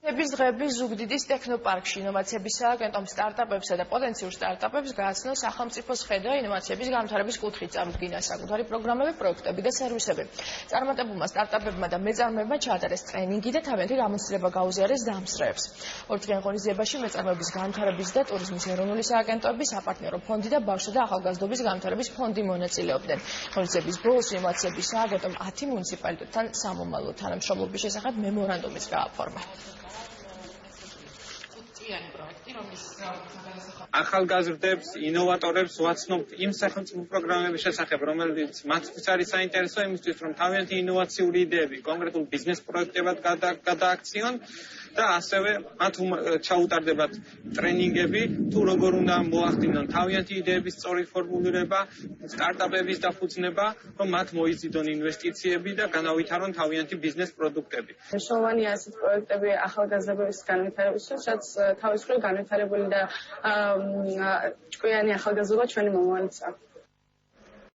Ების დღეების ზუგდიდის ტექნოპარკში ინოვაციების სააგენტომ სტარტაპებსა და პოტენციურ სტარტაპებს გააცნო სახელმწიფოს ხედვა ინოვაციების განვითარების კუთხით წარუდგინა საკუთარი პროგრამები, პროექტები და სერვისები. წარმატებულმა სტარტაპებმა და მეწარმეებმა ჩაატარეს ტრენინგი და თავიანთი გამოცდილება გაუზიარეს დამსწრეებს. ორდღიან ღონისძიებაში მეწარმეების განვითარების და ტურიზმის ეროვნული სააგენტოები, საპარტნიორო ფონდი და ბავშვთა და ახალგაზრდობის განვითარების ფონდი მონაწილეობდნენ. ღონისძიების ბოლოს ინოვაციების სააგენტომ 10 მუნიციპალიტეტთან სამომავლო თანამშრომლობის შესახებ მემორანდუმიც გააფორმა. ახალგაზრდებს, ინოვატორებს ვაცნობთ იმ სახელმწიფო პროგრამების შესახებ, რომელიც მათთვის არის საინტერესო იმისთვის, რომ თავიანთი ინოვაციური იდეები კონკრეტულ ბიზნეს პროექტებად გადააქციონ და ასევე მათ ჩაუტარდებათ ტრენინგები, თუ როგორ უნდა მოახდინონ თავიანთი იდეების სწორი ფორმულირება, სტარტაპების დაფუძნება, რომ მათ მოიზიდონ ინვესტიციები და განავითარონ თავიანთი ბიზნეს პროდუქტები. მნიშვნელოვანია ასეთ პროექტები ახალგაზრდების განვითარებისთვის, რაც თავის მხრივ განვითარებული და ჭკვიანი ახალგაზრდობა ჩვენი მომავალია.